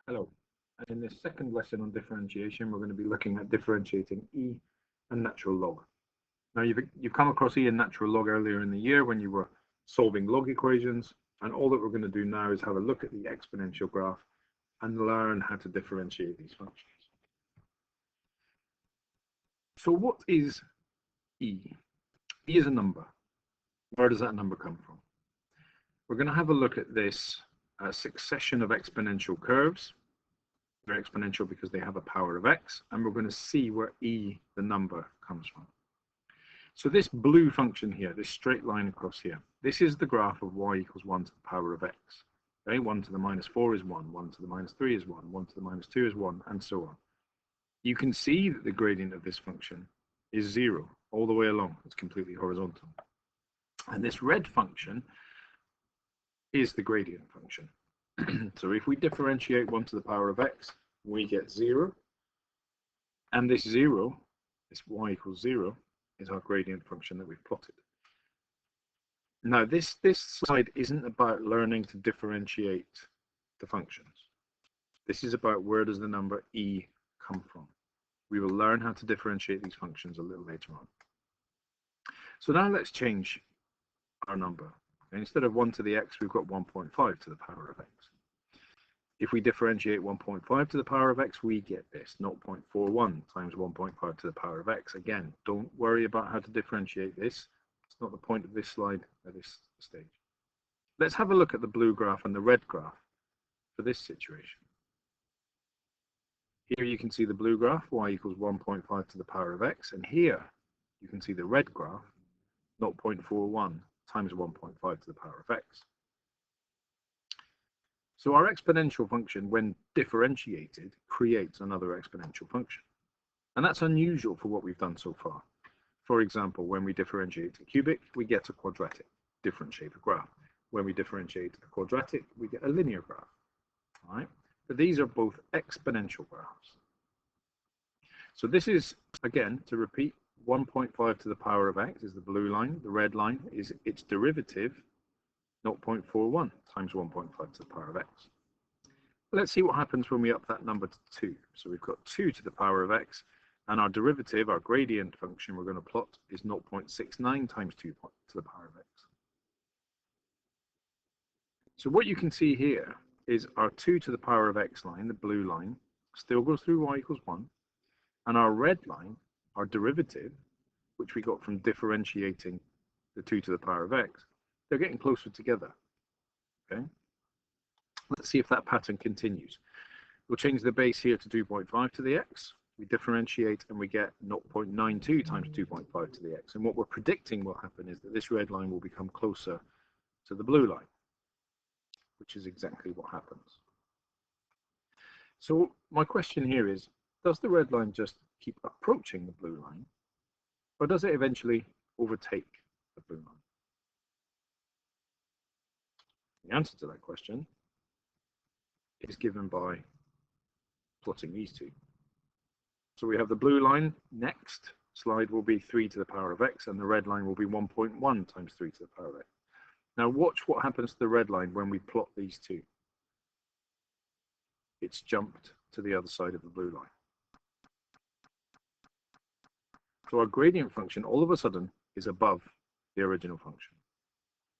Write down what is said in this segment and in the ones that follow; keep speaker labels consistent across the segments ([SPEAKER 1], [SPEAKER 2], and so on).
[SPEAKER 1] Hello. And in this second lesson on differentiation, we're going to be looking at differentiating e and natural log. Now, you've come across e and natural log earlier in the year when you were solving log equations, and all that we're going to do now is have a look at the exponential graph and learn how to differentiate these functions. So what is e? E is a number. Where does that number come from? We're going to have a look at this succession of exponential curves. They're exponential because they have a power of x, and we're going to see where e, the number, comes from. So this blue function here, this straight line across here, this is the graph of y equals 1 to the power of x. Okay, 1 to the minus 4 is 1, 1 to the minus 3 is 1, 1 to the minus 2 is 1, and so on. You can see that the gradient of this function is 0 all the way along. It's completely horizontal. And this red function is the gradient function. So if we differentiate 1 to the power of x, we get 0. And this 0, this y equals 0, is our gradient function that we've plotted. Now, this slide isn't about learning to differentiate the functions. This is about where does the number e come from. We will learn how to differentiate these functions a little later on. So now let's change our number. And instead of 1 to the x, we've got 1.5 to the power of x. If we differentiate 1.5 to the power of x, we get this, 0.41 times 1.5 to the power of x. Again, don't worry about how to differentiate this. It's not the point of this slide at this stage. Let's have a look at the blue graph and the red graph for this situation. Here you can see the blue graph, y equals 1.5 to the power of x. And here you can see the red graph, 0.41 times 1.5 to the power of x. So our exponential function, when differentiated, creates another exponential function. And that's unusual for what we've done so far. For example, when we differentiate a cubic, we get a quadratic, different shape of graph. When we differentiate a quadratic, we get a linear graph. All right? But these are both exponential graphs. So this is, again, to repeat, 1.5 to the power of x is the blue line. The red line is its derivative, 0.41 times 1.5 to the power of x. Let's see what happens when we up that number to 2. So we've got 2 to the power of x, and our derivative, our gradient function we're going to plot, is 0.69 times 2 to the power of x. So what you can see here is our 2 to the power of x line, the blue line, still goes through y equals 1, and our red line, our derivative, which we got from differentiating the 2 to the power of x, they're getting closer together. Okay. Let's see if that pattern continues. We'll change the base here to 2.5 to the x. We differentiate and we get 0.92 times 2.5 to the x. And what we're predicting will happen is that this red line will become closer to the blue line, which is exactly what happens. So my question here is, does the red line just keep approaching the blue line, or does it eventually overtake the blue line? The answer to that question is given by plotting these two. So we have the blue line. Next slide will be 3 to the power of x, and the red line will be 1.1 times 3 to the power of x. Now watch what happens to the red line when we plot these two. It's jumped to the other side of the blue line. So our gradient function all of a sudden is above the original function.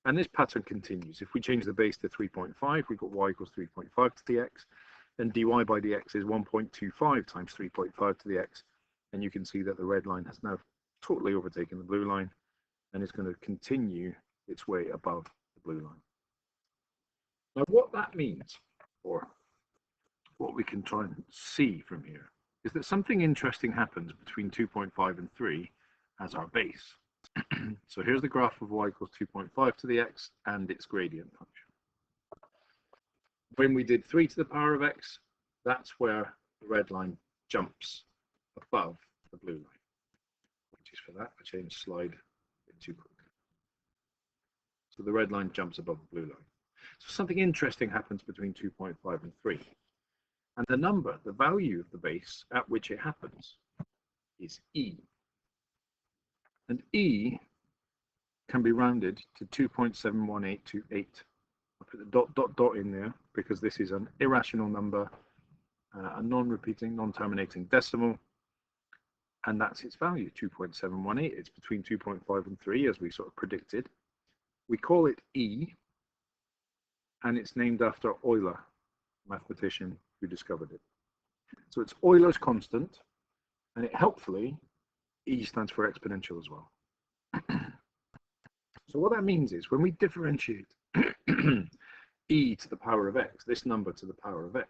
[SPEAKER 1] And this pattern continues. If we change the base to 3.5, we've got y equals 3.5 to the x. Then dy by dx is 1.25 times 3.5 to the x. And you can see that the red line has now totally overtaken the blue line and is going to continue its way above the blue line. Now what that means, or what we can try and see from here, is that something interesting happens between 2.5 and 3 as our base. So here's the graph of y equals 2.5 to the x and its gradient function. When we did 3 to the power of x, that's where the red line jumps above the blue line. Apologies for that, I changed slide a bit too quick. So the red line jumps above the blue line. So something interesting happens between 2.5 and 3. And the number, the value of the base at which it happens, is e. And e can be rounded to 2.71828. I'll put the dot in there because this is an irrational number a non-repeating, non-terminating decimal, and that's its value, 2.718. It's between 2.5 and 3, as we sort of predicted. We call it E, and it's named after Euler, mathematician who discovered it. So it's Euler's constant, and it helpfully, E stands for exponential as well. So what that means is when we differentiate e to the power of x, this number to the power of x,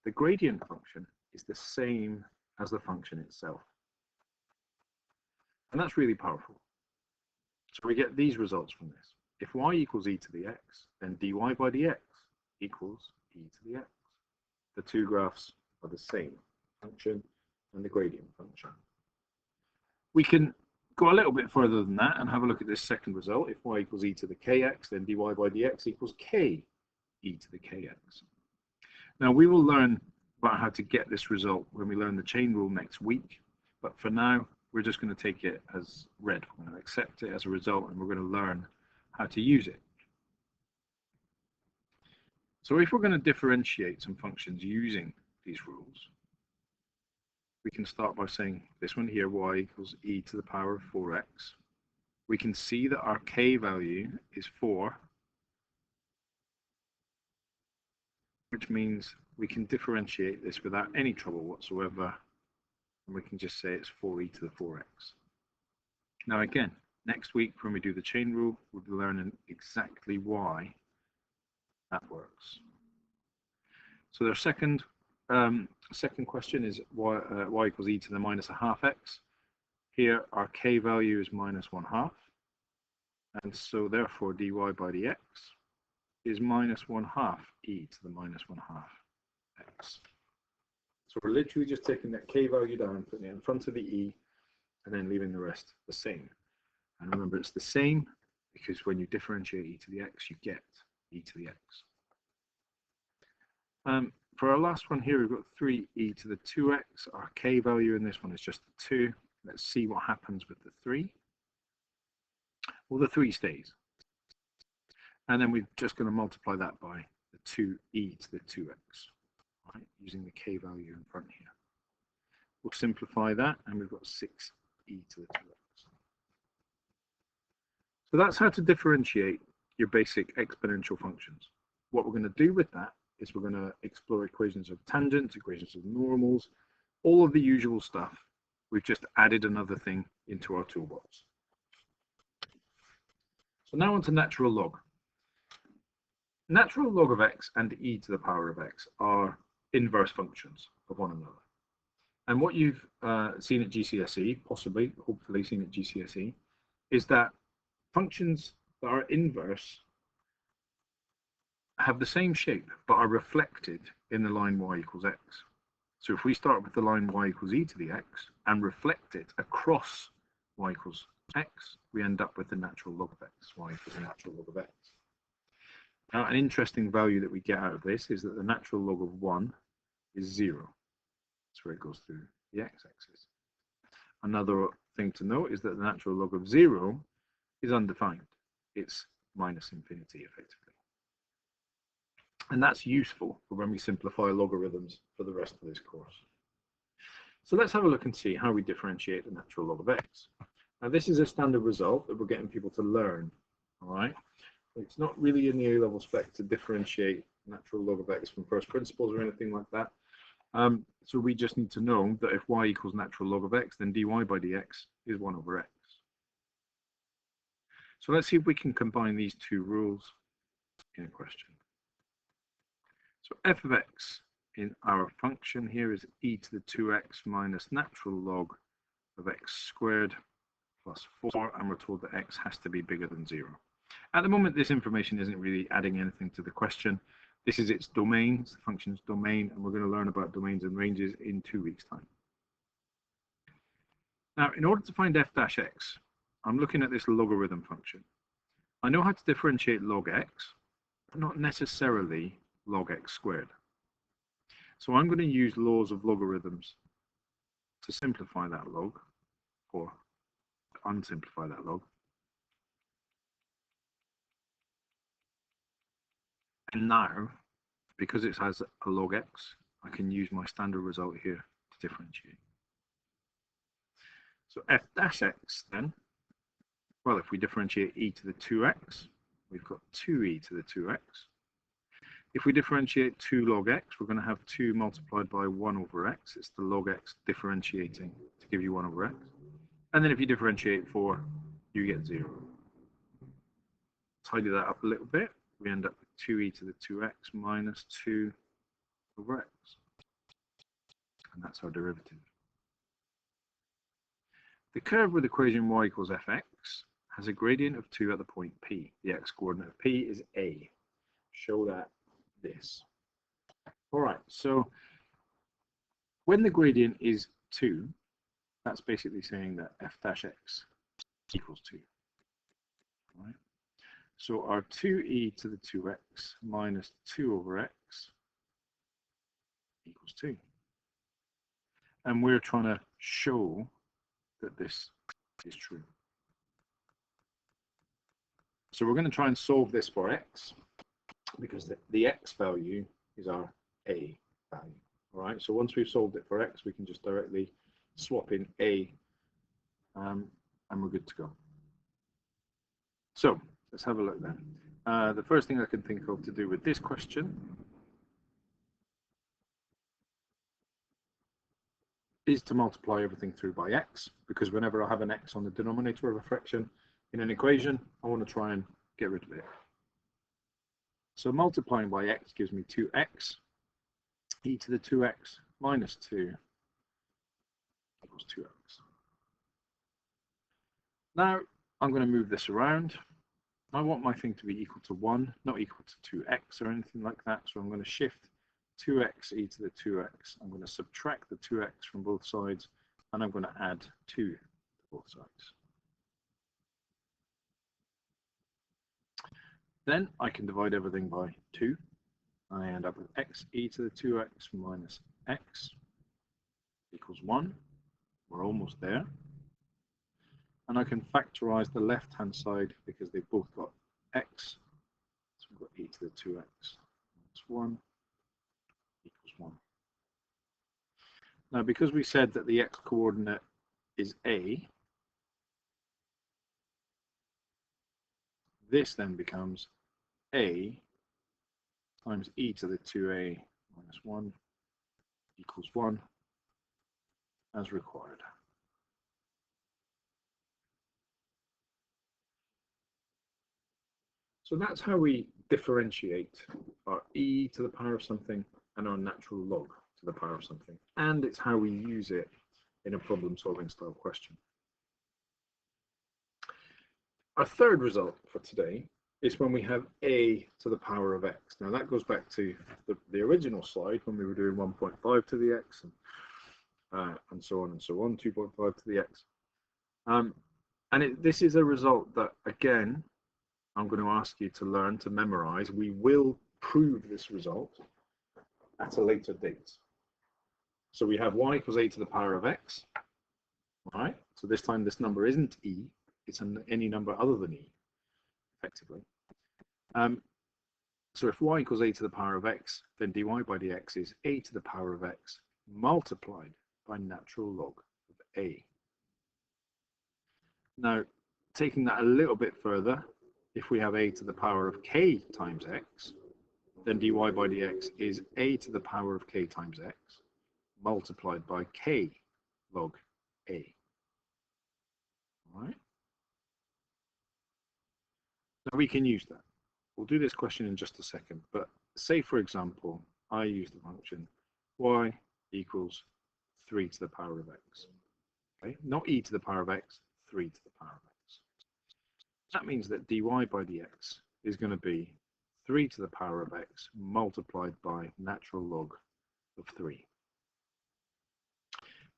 [SPEAKER 1] the gradient function is the same as the function itself. And that's really powerful. So we get these results from this. If y equals e to the x, then dy by dx equals e to the x. The two graphs are the same, function and the gradient function. We can go a little bit further than that and have a look at this second result. If y equals e to the kx, then dy by dx equals k e to the kx. Now we will learn about how to get this result when we learn the chain rule next week, but for now we're just going to take it as read. We're going to accept it as a result and we're going to learn how to use it. So if we're going to differentiate some functions using these rules, we can start by saying this one here, y equals e to the power of 4x. We can see that our k value is 4, which means we can differentiate this without any trouble whatsoever, and we can just say it's 4e to the 4x. Now again, next week when we do the chain rule, we'll be learning exactly why that works. So their second question is y equals e to the minus a half x. Here our k value is minus 1/2, and so therefore dy by dx is minus 1/2 e to the minus 1/2 x. So we're literally just taking that k value down, putting it in front of the e, and then leaving the rest the same. And remember, it's the same because when you differentiate e to the x, you get e to the x. For our last one here, we've got 3e to the 2x. Our k value in this one is just the 2. Let's see what happens with the 3. Well, the 3 stays. And then we're just going to multiply that by the 2e to the 2x, right, using the k value in front here. We'll simplify that, and we've got 6e to the 2x. So that's how to differentiate your basic exponential functions. What we're going to do with that is we're going to explore equations of tangents, equations of normals, all of the usual stuff. We've just added another thing into our toolbox. So now on to natural log. Natural log of x and e to the power of x are inverse functions of one another. And what you've seen at GCSE, possibly, hopefully seen at GCSE, is that functions that are inverse have the same shape but are reflected in the line y equals x. So if we start with the line y equals e to the x and reflect it across y equals x, we end up with the natural log of x, y equals the natural log of x. Now an interesting value that we get out of this is that the natural log of 1 is 0. That's where it goes through the x-axis. Another thing to note is that the natural log of 0 is undefined. It's minus infinity effectively. And that's useful for when we simplify logarithms for the rest of this course. So let's have a look and see how we differentiate the natural log of x. Now this is a standard result that we're getting people to learn, all right? It's not really in the A-level spec to differentiate natural log of x from first principles or anything like that. So we just need to know that if y equals natural log of x, then dy by dx is 1 over x. So let's see if we can combine these two rules in a question. So f of x in our function here is e to the 2x minus natural log of x squared plus 4, and we're told that x has to be bigger than 0. At the moment, this information isn't really adding anything to the question. This is its domain, it's the function's domain, and we're going to learn about domains and ranges in 2 weeks' time. Now, in order to find f dash x, I'm looking at this logarithm function. I know how to differentiate log x, but not necessarily log x squared. So I'm going to use laws of logarithms to simplify that log, or unsimplify that log. And now, because it has a log x, I can use my standard result here to differentiate. So f dash x then, well, if we differentiate e to the 2x, we've got 2e to the 2x. If we differentiate 2 log x, we're going to have 2 multiplied by 1 over x. It's the log x differentiating to give you 1 over x. And then if you differentiate 4, you get 0. Tidy that up a little bit. We end up with 2e to the 2x minus 2 over x. And that's our derivative. The curve with equation y equals fx has a gradient of 2 at the point P. The x-coordinate of P is A. Show that this. All right, so when the gradient is 2, that's basically saying that f dash x equals 2. All right? So our 2e to the 2x minus 2 over x equals 2. And we're trying to show that this is true. So we're going to try and solve this for x, because the x value is our a value. All right, so once we've solved it for x, we can just directly swap in a, and we're good to go. So let's have a look then. The first thing I can think of to do with this question is to multiply everything through by x, because whenever I have an x on the denominator of a fraction in an equation, I want to try and get rid of it. So multiplying by x gives me 2x, e to the 2x minus 2 equals 2x. Now I'm going to move this around. I want my thing to be equal to 1, not equal to 2x or anything like that. So I'm going to shift 2x e to the 2x. I'm going to subtract the 2x from both sides, and I'm going to add 2 to both sides. Then I can divide everything by 2. I end up with x e to the 2x minus x equals 1. We're almost there. And I can factorize the left-hand side because they've both got x. So we've got e to the 2x minus 1 equals 1. Now, because we said that the x-coordinate is a, this then becomes a times e to the 2a minus 1 equals 1 as required. So that's how we differentiate our e to the power of something and our natural log to the power of something. And it's how we use it in a problem-solving style question. Our third result for today is when we have a to the power of x. Now that goes back to the original slide when we were doing 1.5 to the x and so on and so on, 2.5 to the x. This is a result that, again, I'm going to ask you to learn to memorize. We will prove this result at a later date. So we have y equals a to the power of x. All right. So this time this number isn't e, it's any number other than e, effectively. So if y equals a to the power of x, then dy by dx is a to the power of x multiplied by natural log of a. Now, taking that a little bit further, if we have a to the power of k times x, then dy by dx is a to the power of k times x multiplied by k log a. All right. Now we can use that. We'll do this question in just a second, but say, for example, I use the function y equals 3 to the power of x. Okay, not e to the power of x, 3 to the power of x. That means that dy by dx is going to be 3 to the power of x multiplied by natural log of 3.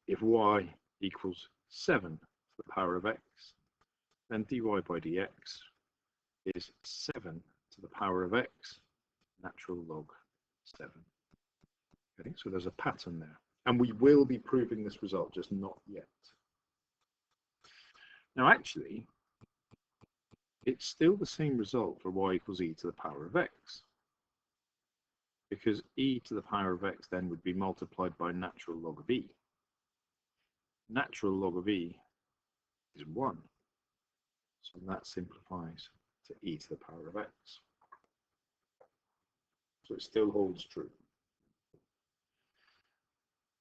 [SPEAKER 1] If y equals 7 to the power of x, then dy by dx is 7 to the power of x natural log 7. Okay, so there's a pattern there. And we will be proving this result, just not yet. Now, actually, it's still the same result for y equals e to the power of x. because e to the power of x then would be multiplied by natural log of e. Natural log of e is 1. So that simplifies to e to the power of x. So it still holds true.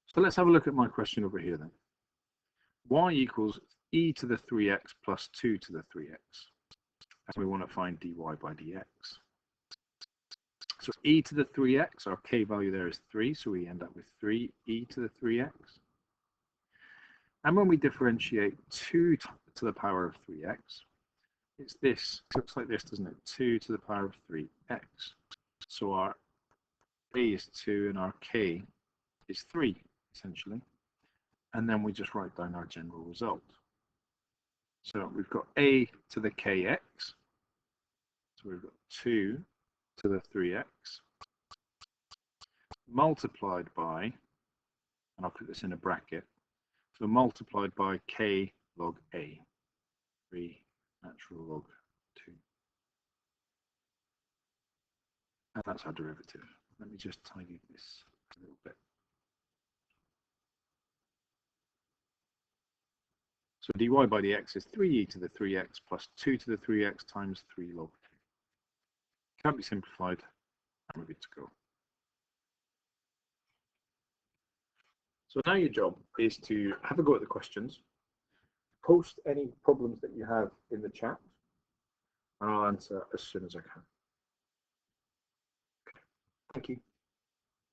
[SPEAKER 1] So let's have a look at my question over here then. Y equals e to the 3x plus 2 to the 3x. And we want to find dy by dx. So e to the 3x, our k value there is 3, so we end up with 3 e to the 3x. And when we differentiate 2 to the power of 3x, it's this. It looks like this, doesn't it? 2 to the power of 3x. So our a is 2 and our k is 3, essentially. And then we just write down our general result. So we've got a to the kx. So we've got 2 to the 3x multiplied by, and I'll put this in a bracket, so multiplied by k log a, 3 natural log 2. And that's our derivative. Let me just tidy this a little bit. So dy by dx is 3e to the 3x plus 2 to the 3x times 3 log k. Can't be simplified, and we're good to go. So now your job is to have a go at the questions, post any problems that you have in the chat, and I'll answer as soon as I can. Okay. Thank you.